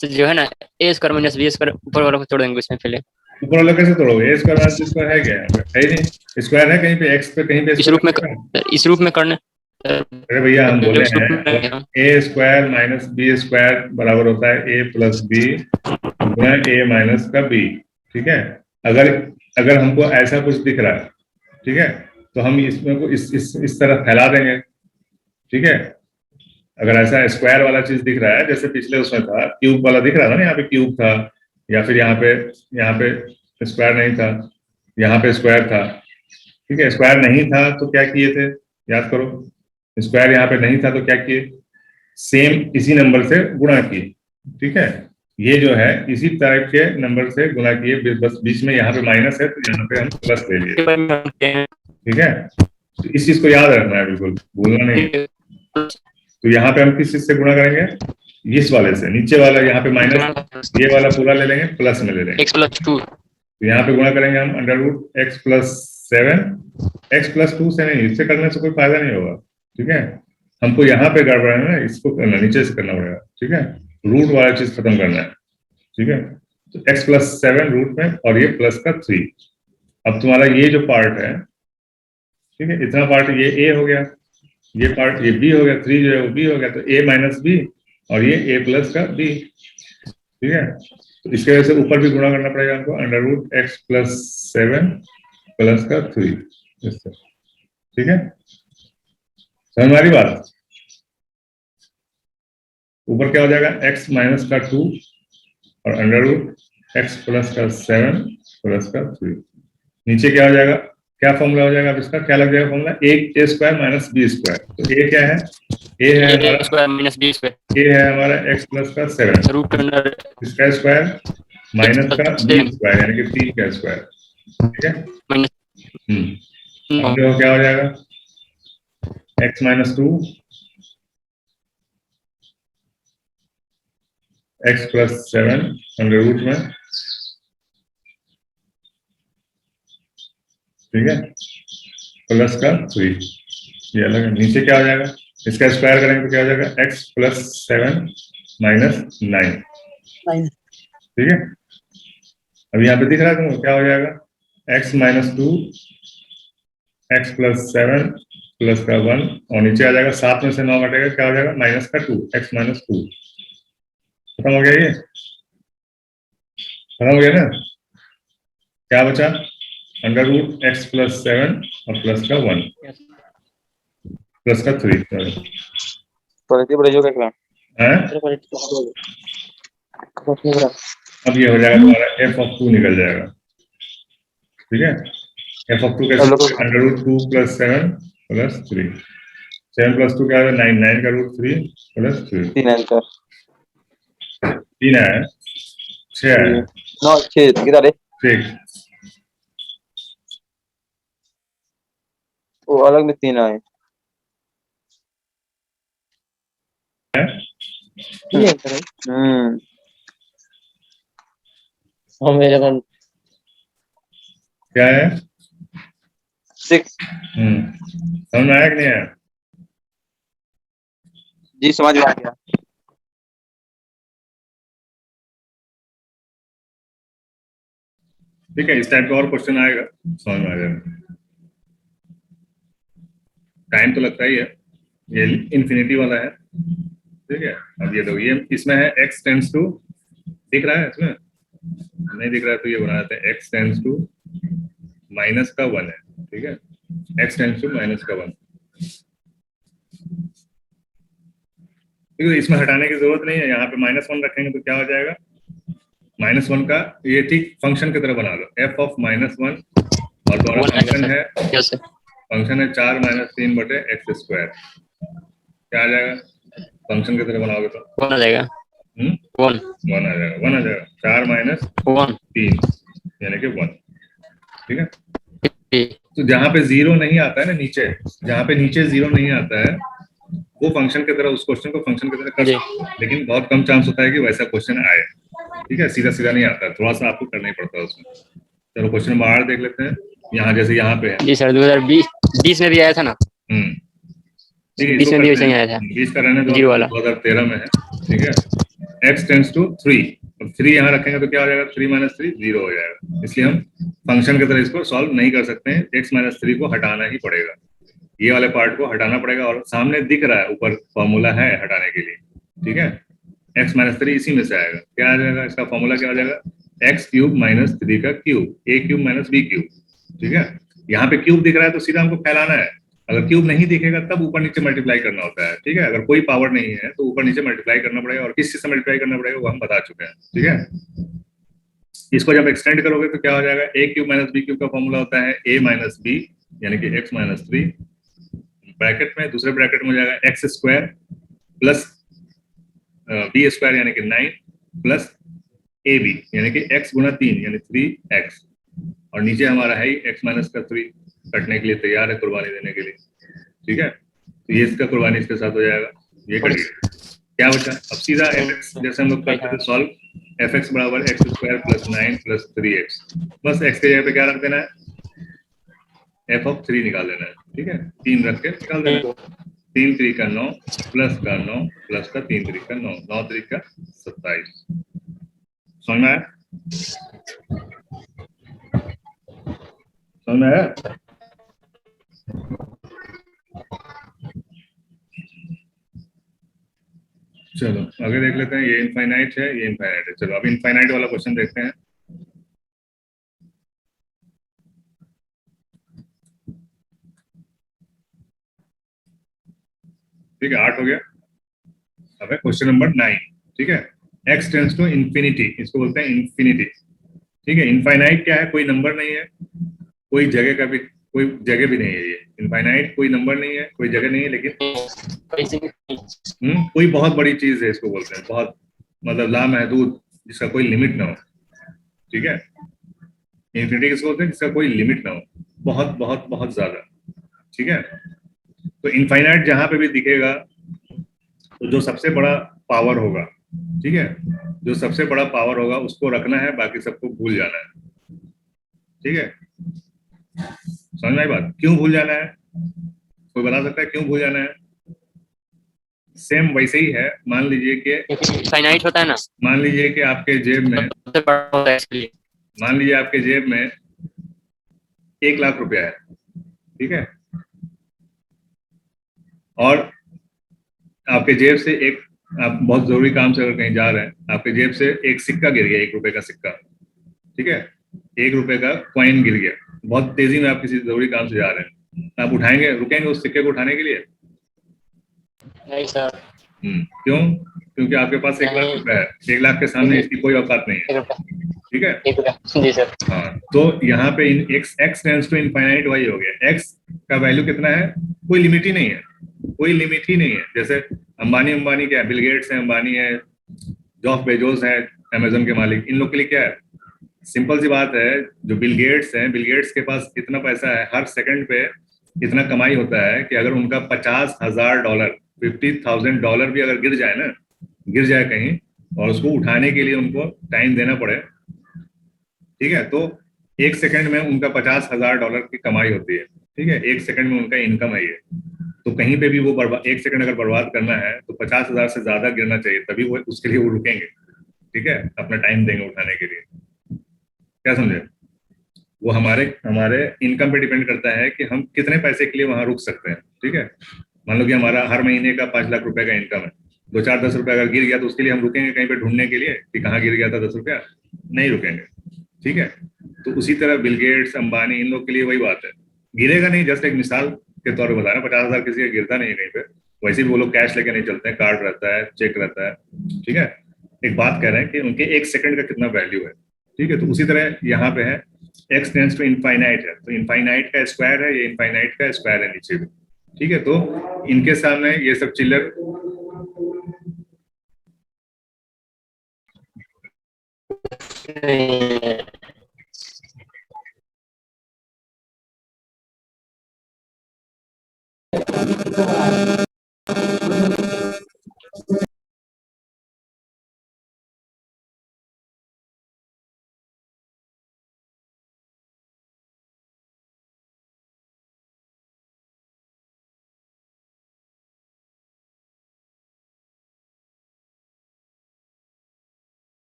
तो जो है ना ए स्क्वायर माइनस बी स्क्वायर ऊपर वाला को तोड़ देंगे इसमें पहले। ऊपर वाला कैसे तोड़ोगे? ए स्क्वायर माइनस बी स्क्वायर है क्या? है ही नहीं। स्क्वायर है कहीं पे, एक्स पे कहीं पे। इस रूप में करना। अरे भैया हम बोले हैं ए स्क्वायर माइनस बी स्क्वायर बराबर होता है ए प्लस बी गुणा ए माइनस का बी। ठीक है, अगर हमको ऐसा कुछ दिख रहा है, ठीक है, तो हम इसमें को इस तरह फैला देंगे। ठीक है, अगर ऐसा स्क्वायर वाला चीज दिख रहा है, जैसे पिछले उसमें था क्यूब वाला दिख रहा था ना, यहाँ पे क्यूब था, या फिर यहाँ पे स्क्वायर नहीं था, यहाँ पे स्क्वायर था। ठीक है, स्क्वायर नहीं था तो क्या किए थे? याद करो, स्क्वायर यहाँ पे नहीं था तो क्या किए? सेम इसी नंबर से गुणा किए। ठीक है, ये जो है इसी तरह के नंबर से गुणा किए, बस बीच में यहाँ पे माइनस है तो यहाँ पे हम प्लस ले लिए। ठीक है, तो इस चीज को याद रखना है, बिल्कुल भूलना नहीं। तो यहाँ पे हम किस चीज से गुणा करेंगे? इस वाले से। नीचे वाला यहाँ पे माइनस, ये वाला पूरा ले लेंगे, प्लस में ले लेंगे। x + 2 तो यहाँ पे गुणा करेंगे हम अंडर रूट x + 7। x + 2 से नहीं, इससे करने से कोई फायदा नहीं होगा। ठीक है, हमको यहाँ पे गड़बड़ है ना, इसको करना नीचे से करना पड़ेगा। ठीक है, रूट वाला चीज खत्म करना है। ठीक है, तो x + 7 रूट में, और ये प्लस का 3। अब तुम्हारा ये जो पार्ट है, ठीक है, इतना पार्ट ये a हो गया, ये पार्ट ये b हो गया, 3 जो है वो b हो गया, तो a माइनस b और ये a प्लस का b। ठीक है, तो इसके वजह से ऊपर भी गुणा करना पड़ेगा हमको, अंडर रूट x + 7 प्लस का 3। ठीक है, समझ में आ रही बात? ऊपर क्या हो जाएगा? x माइनस का 2 और अंडर रूट x प्लस का 7 प्लस का 3। नीचे क्या हो जाएगा? क्या फॉर्मूला हो जाएगा? अब इसका क्या लग जाएगा formula? a square minus b square. तो a क्या है? a है हमारा square minus b square, a है हमारा x प्लस का 7 रूट अंडर इसका स्क्वायर माइनस का बी स्क्वायर यानी कि 3 का स्क्वायर, ठीक है। अब जो क्या हो जाएगा, x minus 2 x plus 7 under root में, ठीक है, प्लस का 3, ये अलग है। नीचे क्या हो जाएगा, इसका स्क्वायर करेंगे तो क्या हो जाएगा, x प्लस 7 माइनस 9, ठीक है। अब यहाँ पे दिख रहा है तुमको क्या हो जाएगा, x minus 2 x plus 7 plus का 1 और नीचे आ जाएगा 7 में से 9 घटेगा, क्या हो जाएगा, माइनस का 2 x माइनस 2। खत्म हो गया, ये खत्म हो गया ना। क्या बचा, अंडर रूट x प्लस 7 और प्लस का 1 प्लस का 3 है। अब ये हो जाएगा तुम्हारा f ऑफ 2 निकल जाएगा, ठीक है। f ऑफ 2 कैसे, under root 2 plus 7 plus 3, 7 plus 2 क्या है, 9, 9 का रूट 3 प्लस 3, 3 है, 6 है, ठीक। वो अलग में 3 आए मेरे को क्या है, 6 समझ में आया कि नहीं आया? जी समझ में आ गया। ठीक है, इस टाइप का और क्वेश्चन आएगा, समझ में आ जाएगा। टाइम तो लगता ही है, ये इंफिनिटी वाला है, ठीक है। अब ये देखो, ये इसमें है x टेंड्स टू, दिख रहा है, इसमें नहीं दिख रहा है तो ये बना देते हैं, x टेंड्स टू माइनस का 1 है, ठीक है, x टेंड्स टू माइनस का 1, ठीक है। इसमें हटाने की जरूरत नहीं है, यहाँ पे -1 रखेंगे तो क्या हो जाएगा, -1 का ये ठीक फंक्शन की तरह बना लो, f ऑफ -1 और तुम्हारा फंक्शन है 4 - 3 बटे x स्क्वायर, क्या आ जाएगा, फंक्शन की तरह बनाओगे तो 1 आ जाएगा, 1 आ जाएगा, 1 आ जाएगा, 4 - 3 यानी कि 1, ठीक है। तो जहाँ पे 0 नहीं आता है ना, नीचे जहाँ पे नीचे 0 नहीं आता है, वो फंक्शन की तरह उस क्वेश्चन को फंक्शन की तरह कर सकते हैं, लेकिन बहुत कम चांस होता है कि वैसा क्वेश्चन आए, ठीक है। सीधा सीधा नहीं आता है, थोड़ा सा आपको करना ही पड़ता है उसमें। चलो क्वेश्चन नंबर 8 देख लेते हैं। यहाँ जैसे यहाँ पे है जी सर, 2020 में भी आया था ना, ठीक है, 20 में भी वैसे ही आया था, 20 का रहने दो, 0 वाला 2013 में है, ठीक है। x टेंड्स टू 3, अब 3 यहाँ रखेंगे तो क्या हो जाएगा, 3 - 3 0 हो जाएगा, इसलिए हम फंक्शन की तरह इसको सॉल्व नहीं कर सकते हैं, x - 3 को हटाना ही पड़ेगा, ये वाले पार्ट को हटाना पड़ेगा, और सामने दिख रहा है ऊपर फॉर्मूला है हटाने के लिए, ठीक है। x - 3 इसी में से आएगा, क्या आ जाएगा, इसका फॉर्मूला क्या हो जाएगा, x³ - 3 का क्यूब, a³ - b³, ठीक है। यहाँ पे क्यूब दिख रहा है तो सीधा हमको फैलाना है, अगर क्यूब नहीं दिखेगा तब ऊपर नीचे मल्टीप्लाई करना होता है, ठीक है। अगर कोई पावर नहीं है तो ऊपर नीचे मल्टीप्लाई करना पड़ेगा, और किस चीज से मल्टीप्लाई करना पड़ेगा वो हम बता चुके हैं, ठीक है। इसको जब एक्सटेंड करोगे तो क्या हो जाएगा, a³ - b³ का फॉर्मूला होता है a - b यानी कि x - 3, ब्रैकेट में दूसरे ब्रैकेट में हो जाएगा x square plus b square यानी कि 9 प्लस ab यानी कि x गुना 3 यानी 3x, और नीचे हमारा है ही x - 3, कटने के लिए तैयार है, कुर्बानी देने के लिए, ठीक है। तो ये इसका कुर्बानी इसके साथ हो जाएगा, ये करिए, क्या बचा, अब सीधा fx जैसे हम लोग करते थे सॉल्व, fx बराबर x square plus 9 plus 3x, बस x के जगह पे क्या रख देना है, f ऑफ 3 निकाल देना है, ठीक है, 3 रख के निकाल देना है, 3 3 का 9 प्लस का 9 प्लस का 3 3 का 9, 9 3 का 27, समझ में आया, समझ में आया। चलो आगे देख लेते हैं, ये इनफाइनाइट है, ये इनफाइनाइट है। चलो अब इनफाइनाइट वाला क्वेश्चन देखते हैं। ठीक है, 8 हो गया। अब है क्वेश्चन नंबर 9, ठीक है। x टेंड्स टू इंफिनिटी, इसको बोलते हैं इंफिनिटी, ठीक है। इनफाइनाइट क्या है, कोई नंबर नहीं है, कोई जगह का भी कोई जगह भी नहीं है, ये इनफाइनाइट कोई नंबर नहीं है, कोई जगह नहीं है, लेकिन कोई बहुत बड़ी चीज है, इसको बोलते हैं बहुत, मतलब लामहदूद, जिसका कोई लिमिट ना हो, ठीक है, इन्फिनिटी किसको बोलते हैं, जिसका कोई लिमिट ना हो, बहुत बहुत बहुत ज्यादा। ठीक है, तो इनफाइनाइट जहां पे भी दिखेगा तो जो सबसे बड़ा पावर होगा, ठीक है, जो सबसे बड़ा पावर होगा उसको रखना है, बाकी सबको भूल जाना है। ठीक है, समझ में आई बात? क्यों भूल जाना है, कोई बता सकता है क्यों भूल जाना है? सेम वैसे ही है, मान लीजिए कि फाइनाइट होता है ना, मान लीजिए कि आपके जेब में सबसे बड़ा होता है इसलिए। मान लीजिए आपके जेब में 1 लाख रुपया है, ठीक है, और आपके जेब से एक, आप बहुत जरूरी काम से अगर कहीं जा रहे हैं, आपके जेब से एक सिक्का गिर गया, 1 रुपए का सिक्का, ठीक है, 1 रुपए का कॉइन गिर गया, बहुत तेजी में आप किसी जरूरी काम से जा रहे हैं, आप उठाएंगे, रुकेंगे उस सिक्के को उठाने के लिए? नहीं सर। क्यों? क्योंकि आपके पास 1 लाख रुपया है, 1 लाख के सामने इसकी कोई औकात नहीं है। ठीक है, जी सर। हाँ, तो यहाँ पे एक्स टेंड्स टू इनफाइनाइट वही हो गया, एक्स का वैल्यू कितना है, कोई लिमिट ही नहीं है, कोई लिमिट ही नहीं है। जैसे अंबानी क्या है, बिल गेट्स है, अंबानी है, जॉफ बेजोस है, अमेजन के मालिक, इन लोग के लिए क्या है, सिंपल सी बात है, जो बिल गेट्स हैं, बिल गेट्स के पास इतना पैसा है, हर सेकंड पे इतना कमाई होता है कि अगर उनका $50,000 $50,000 भी अगर गिर जाए ना, गिर जाए कहीं, और उसको उठाने के लिए उनको टाइम देना पड़े, ठीक है, तो 1 सेकंड में उनका $50,000 की कमाई होती है। ठीक है, 1 सेकंड में उनका इनकम है ये, तो कहीं पे भी वो 1 सेकंड अगर बर्बाद करना है तो 50,000 से ज्यादा गिरना चाहिए, तभी वो उसके लिए वो रुकेंगे। ठीक है, अपना टाइम देंगे उठाने के लिए। क्या समझे? वो हमारे हमारे इनकम पे डिपेंड करता है कि हम कितने पैसे के लिए वहां रुक सकते हैं। ठीक है, मान लो कि हमारा हर महीने का 5 लाख रुपए का इनकम है, 2 4 10 रुपए अगर गिर गया तो उसके लिए हम रुकेंगे कहीं पे ढूंढने के लिए कि कहाँ गिर गया था 10 रुपया? नहीं रुकेंगे। ठीक है, तो उसी तरह बिल गेट्स, अंबानी, इन लोग के लिए वही बात है, गिरेगा नहीं, जस्ट एक मिसाल के तौर पर बता रहा हूं, 50,000 किसी का गिरता नहीं है कहीं पे, वैसे भी वो लोग कैश लेके नहीं चलते हैं, कार्ड रहता है, चेक रहता है। ठीक है, एक बात कह रहे हैं कि उनके 1 सेकंड का कितना वैल्यू है। ठीक है, तो उसी तरह यहाँ पे है, एक्स टेंड्स टू इनफाइनाइट है, तो इनफाइनाइट का स्क्वायर है, ये इनफाइनाइट का स्क्वायर है नीचे भी। ठीक है, तो इनके सामने ये सब चिल्लर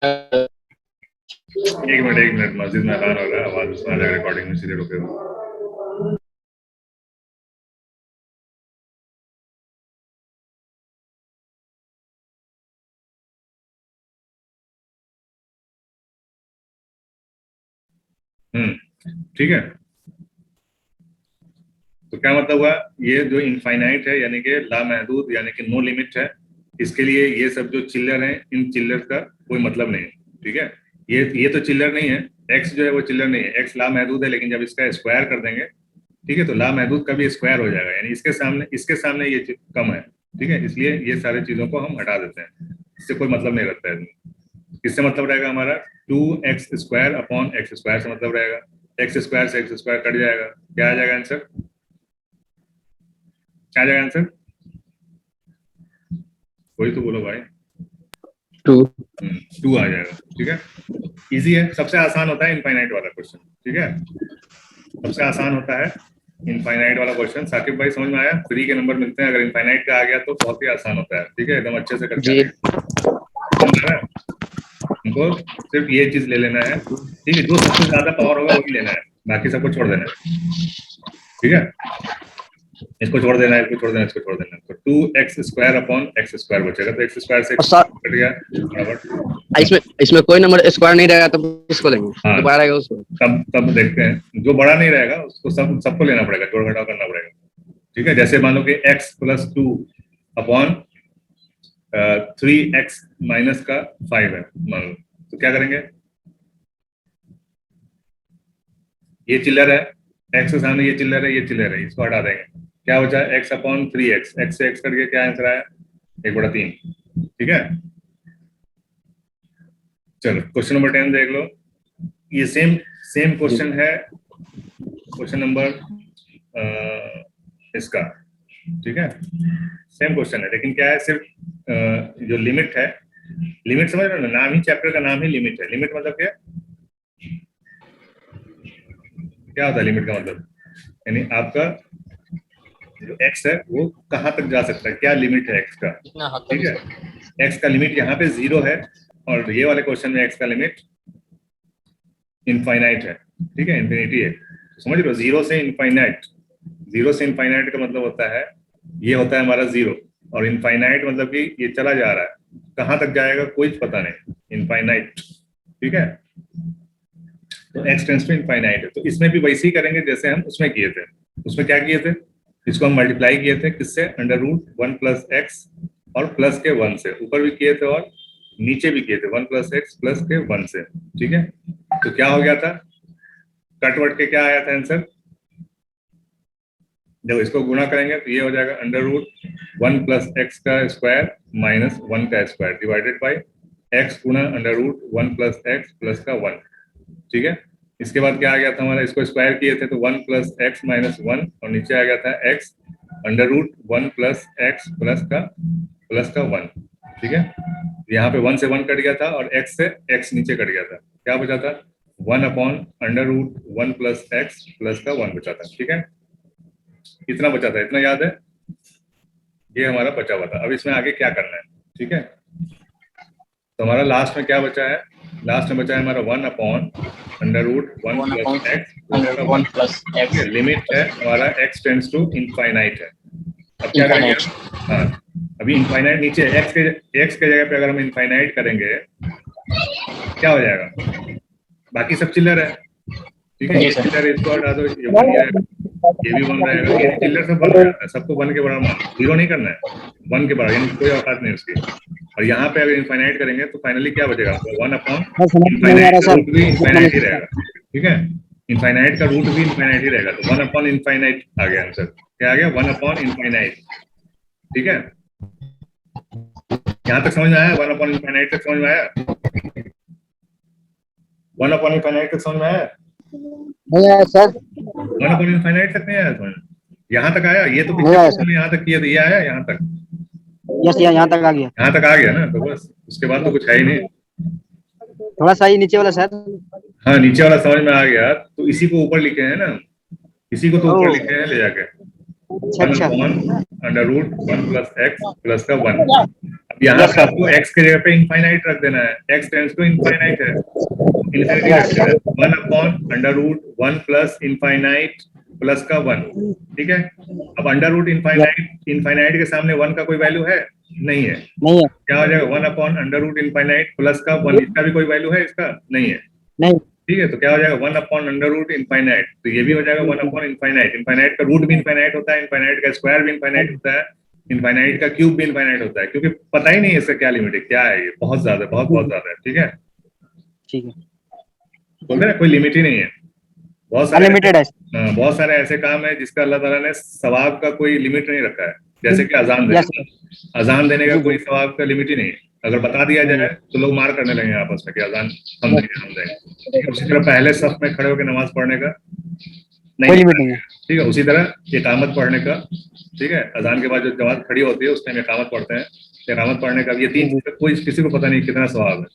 एक मिनट मस्जिद में अजान हो रहा है, आवाज उसमें आ जाएगा, रिकॉर्डिंग में सीधे रुकेगा। ठीक है, तो क्या मतलब हुआ, ये जो इनफाइनाइट है यानी कि लामहदूद यानी कि नो लिमिट है, इसके लिए ये सब जो चिल्लर हैं, इन चिल्लर का कोई मतलब नहीं है। ठीक है, ये तो चिल्लर नहीं है, एक्स जो है वो चिल्लर नहीं है, एक्स लामहदूद है, लेकिन जब इसका स्क्वायर कर देंगे, ठीक है, तो लामहदूद का भी स्क्वायर हो जाएगा, यानी इसके सामने ये कम है। ठीक है, इसलिए ये सारी चीजों को हम हटा देते हैं, इससे कोई मतलब नहीं रखता है। किससे मतलब रहेगा हमारा, 2x² अपॉन x² से मतलब रहेगा, x² से x² कट जाएगा, क्या आ जाएगा आंसर, क्या आ जाएगा आंसर, वही तो बोलो भाई, 2 आ जाएगा। ठीक है, इजी है, सबसे आसान होता है इनफाइनाइट वाला क्वेश्चन। ठीक है, सबसे आसान होता है इनफाइनाइट वाला क्वेश्चन। साकिब भाई समझ में आया? 3 के नंबर मिलते हैं, अगर इनफाइनाइट का आ गया तो बहुत ही आसान होता है। ठीक है, एकदम अच्छे से करके हमको सिर्फ ये चीज ले लेना है। ठीक है, जो सबसे ज्यादा पावर होगा वही लेना है, बाकी सबको छोड़ देना है। ठीक है, इसको छोड़ देना है, इसको छोड़ देना है, इसको छोड़ देना है, तो 2x² अपॉन x² बचेगा, तो x² से कट गया बराबर। इसमें कोई नंबर स्क्वायर नहीं रहेगा तो किसको लेंगे? हाँ, जो बड़ा रहेगा उसको। तब देखते हैं, जो बड़ा नहीं रहेगा उसको सबको लेना पड़ेगा, जोड़ घटाव करना पड़ेगा। ठीक है, जैसे मान लो कि x + 2 अपॉन 3x - का 5 है मान लो, तो क्या करेंगे, ये चिल्लर है, एक्स के सामने ये चिल्लर है, ये चिल्लर है, इसको हटा देंगे, क्या बचा, एक्स अपॉन 3x, एक्स से एक्स करके क्या आंसर आया, 1/3। ठीक है, चलो क्वेश्चन नंबर 10 देख लो, ये सेम सेम क्वेश्चन है, क्वेश्चन नंबर इसका, ठीक है, सेम क्वेश्चन है, लेकिन क्या है, सिर्फ जो लिमिट है, लिमिट समझ रहे हो ना, नाम ही चैप्टर का नाम ही लिमिट है। लिमिट मतलब क्या, क्या होता है लिमिट का मतलब, यानी आपका जो x है वो कहाँ तक जा सकता है, क्या लिमिट है x का, जितना हद ठीक है, x का लिमिट यहाँ पे 0 है, और ये वाले क्वेश्चन में x का लिमिट इनफाइनाइट है, ठीक है, इंफिनिटी है, तो समझ रहे हो, 0 से इनफाइनाइट, 0 से इनफाइनाइट का मतलब होता है, ये होता है हमारा 0, और इनफाइनाइट मतलब कि ये चला जा रहा है, कहाँ तक जाएगा कोई पता नहीं, इनफाइनाइट, ठीक है, तो x टेंड्स टू इनफाइनाइट है, तो इसमें भी वैसे ही करेंगे जैसे हम उसमें किए थे। उसमें क्या किए थे, इसको हम मल्टीप्लाई किए थे किससे, √1 + x और प्लस के 1 से, ऊपर भी किए थे और नीचे भी किए थे, 1 + x प्लस के 1 से, ठीक है, तो क्या हो गया था, कटवट के क्या आया था आंसर, जब इसको गुणा करेंगे तो ये हो जाएगा √1 + x का स्क्वायर माइनस 1 का स्क्वायर डिवाइडेड बाय x गुणा √1 + x प्लस का 1, ठीक है, इसके बाद क्या आ गया था हमारा, इसको स्क्वायर किए थे तो 1 + x - 1, और नीचे आ गया था x √1 + x प्लस का 1, ठीक है, यहाँ पे 1 से 1 कट गया था और x से x नीचे कट गया था, क्या बचा था, 1/√1 + x प्लस का 1 बचा था, ठीक है, इतना बचा था, इतना याद है, ये हमारा बचा हुआ था। अब इसमें आगे क्या करना है, ठीक है, तो हमारा लास्ट में क्या बचा है, लास्ट में बचा है हमारा 1/√1 + x प्लस का 1, ठीक है, लिमिट है हमारा x टेंड्स टू इनफाइनाइट है। अब क्या करेंगे, हाँ अभी इनफाइनाइट नीचे x के जगह पे अगर हम इनफाइनाइट करेंगे क्या हो जाएगा, बाकी सब चिल्लर है, ठीक है, ये चिल्लर इसको हटा दो, ये बन जाएगा, ये भी बन रहेगा, ये चिल्लर सब बन रहा है, सबको 1 के बराबर मान, 0 नहीं करना है, 1 के बराबर, यानी कोई औकात नहीं उसकी, और यहाँ पे अगर इनफाइनाइट करेंगे तो फाइनली क्या बचेगा, 1/इनफाइनाइट का रूट भी इनफाइनाइट ही रहेगा, ठीक है, इनफाइनाइट का रूट भी इनफाइनाइट ही रहेगा, तो 1/इनफाइनाइट आ गया आंसर, क्या आ गया, 1/इनफाइनाइट, ठीक है, यहाँ तक समझ में आया, 1/इनफाइनाइट तक समझ में आया, 1/इनफाइनाइट तक समझ में आया, नहीं आया सर, 1/इनफाइनाइट तक नहीं आया समझ, यहाँ तक आया, ये तो नहीं आया पिछले यहाँ तक किया था, ये आया यहाँ तक, यस यहाँ तक आ गया, यहाँ तक आ गया ना, तो बस उसके बाद तो कुछ है ही नहीं, थोड़ा सा ही नीचे वाला सर, हाँ नीचे वाला समझ में आ गया, तो इसी को ऊपर लिखे हैं ना, इसी को तो ऊपर लिखे हैं ले जाके, 1/√1 + x प्लस का 1, अब यहाँ पे आपको x के जगह पे इनफाइनाइट रख देना है, x टेंड्स टू इनफाइनाइट है, इन्फिनिटी रख देना है, 1/√1 + इनफाइनाइट प्लस का 1, ठीक है, अब अंडर इनफाइनाइट के सामने 1 का कोई वैल्यू है, नहीं है, नहीं है, क्या हो जाएगा, 1/√इनफाइनाइट प्लस का 1, इसका भी कोई वैल्यू है, इसका नहीं है, नहीं, ठीक है, तो क्या हो जाएगा, 1/√इनफाइनाइट, तो ये भी हो जाएगा 1/इनफाइनाइट, इनफाइनाइट का रूट भी इनफाइनाइट होता है, इनफाइनाइट का स्क्वायर भी इनफाइनाइट होता है, इनफाइनाइट का क्यूब भी इनफाइनाइट होता है, क्योंकि पता ही नहीं है इसका क्या लिमिट है, क्या है ये, बहुत ज्यादा, बहुत ज्यादा है, ठीक है, ठीक है, बोलते हैं कोई लिमिट ही नहीं है, बहुत सारे अनलिमिटेड है, बहुत सारे ऐसे काम है जिसका अल्लाह ताला ने सवाब का कोई लिमिट नहीं रखा है, जैसे कि अजान देने का, अजान देने का कोई सवाब का लिमिट ही नहीं है, अगर बता दिया जाए तो लोग मार करने लगे आपस में कि अजान हम देंगे, उसी तरह पहले सफ में खड़े होकर नमाज पढ़ने का नहीं लिमिट नहीं है, ठीक है, उसी तरह इकामत पढ़ने का, ठीक है, अजान के बाद जो जमात खड़ी होती है उस टाइम इकामत पढ़ते हैं, इकामत पढ़ने का, ये 3 चीजें कोई किसी को पता नहीं कितना सवाब है,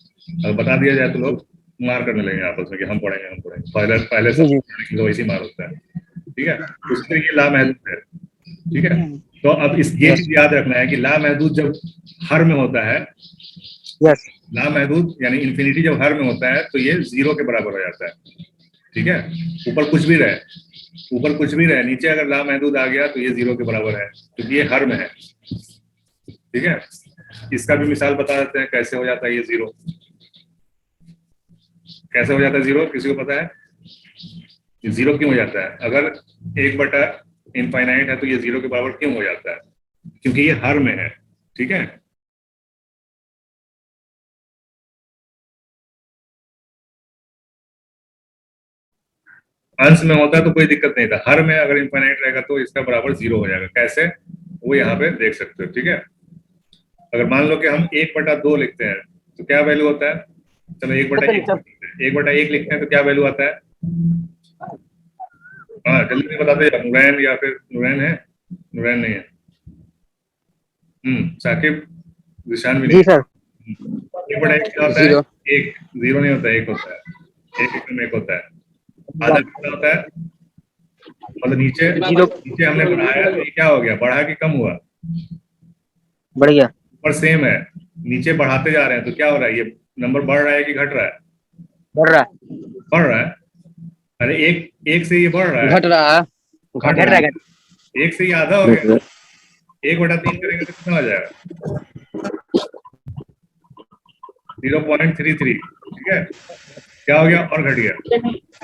अगर बता दिया जाए तो लोग मार करने लगे आपस में कि हम पढ़ेंगे, पहले सब पढ़ने की तो वैसे मार होता है, ठीक है, उसी तरह ये लामहदूद है, ठीक है, तो अब इस ये चीज याद रखना है कि लामहदूद जब हर में होता है, लामहदूद यानी इन्फिनिटी जब हर में होता है तो ये 0 के बराबर हो जाता है, ठीक है, ऊपर कुछ भी रहे, नीचे अगर लामहदूद आ गया तो ये 0 के बराबर है, क्योंकि ये हर में है, ठीक है, इसका भी मिसाल बता देते हैं कैसे हो जाता है ये 0, कैसे हो जाता है 0, किसी को पता है, 0 क्यों हो जाता है, अगर 1/इनफाइनाइट है तो ये 0 के बराबर क्यों हो जाता है, क्योंकि ये हर में है, ठीक है, अंश में होता तो कोई दिक्कत नहीं था, हर में अगर इनफाइनाइट रहेगा तो इसका बराबर 0 हो जाएगा। कैसे, वो यहाँ पे देख सकते हो। ठीक है, अगर मान लो कि हम 1/2 लिखते हैं तो क्या वैल्यू होता है, चलो 1/1 लिखते हैं तो क्या वैल्यू आता है। हाँ जल्दी से बताते हैं, नुरैन या फिर नुरैन है, नुरैन नहीं है, साकिब, निशान भी नहीं। जी सर। 1/1 क्या होता है, 1, 0 नहीं होता है, 1 होता है, 1 होता है। आधा कितना होता है, मतलब नीचे हमने बढ़ाया तो ये क्या हो गया, बढ़ा कि कम हुआ, बढ़ गया। ऊपर सेम है, नीचे बढ़ाते जा रहे हैं तो क्या हो रहा है, ये नंबर बढ़ रहा है कि घट रहा है, बढ़ रहा है। बढ़ रहा है। अरे एक से ये बढ़ रहा है, घट रहा है, घट रहा है। एक से ये आधा हो गया, 1/3 करेंगे तो कितना हो जाएगा, 0.33। ठीक है, क्या हो गया, और घट गया।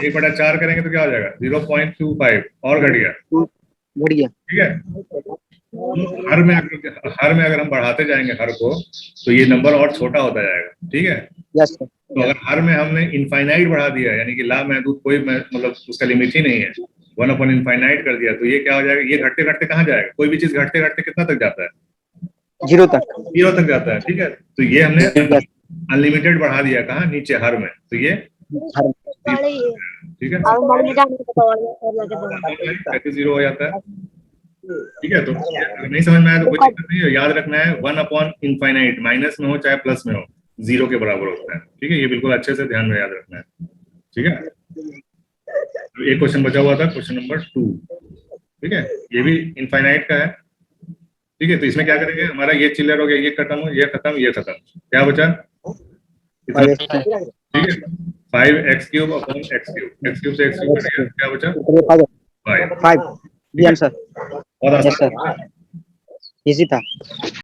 1/4 करेंगे तो क्या हो जाएगा, 0.25 और घट गया, बढ़ गया। ठीक है। हर में अगर हम बढ़ाते जाएंगे हर को तो ये नंबर और छोटा होता जाएगा। ठीक है, यस सर। तो अगर हर में हमने इनफाइनाइट बढ़ा दिया, यानी कि ला महदूद कोई मतलब उसका लिमिट ही नहीं है, 1/इनफाइनाइट कर दिया, तो ये क्या हो जाएगा, ये घटते घटते कहाँ जाएगा, कोई भी चीज घटते घटते कितना तक जाता है, 0 तक। 0 तक जाता है। ठीक है, तो ये हमने अनलिमिटेड बढ़ा दिया कहाँ, नीचे हर में, तो ये ठीक है, कैसे 0 हो जाता है। ठीक है, तो अगर नहीं समझ में आया तो कोई दिक्कत नहीं है, याद रखना है 1/इनफाइनाइट, माइनस में हो चाहे प्लस में हो, 0 के बराबर होता है। ठीक है, ये बिल्कुल अच्छे से ध्यान में याद रखना है। ठीक है, तो एक क्वेश्चन बचा हुआ था, क्वेश्चन नंबर 2। ठीक है, ये भी इनफाइनाइट का है। ठीक है, तो इसमें क्या करेंगे, हमारा ये चिल्लर हो गया, ये खत्म, ये खत्म, ये खत्म, क्या बचा, ठीक है, 5x³ अपॉन x³, x³ से x³ कट गया, क्या बचा 5। 5 जी आंसर। और यस सर, इजी था।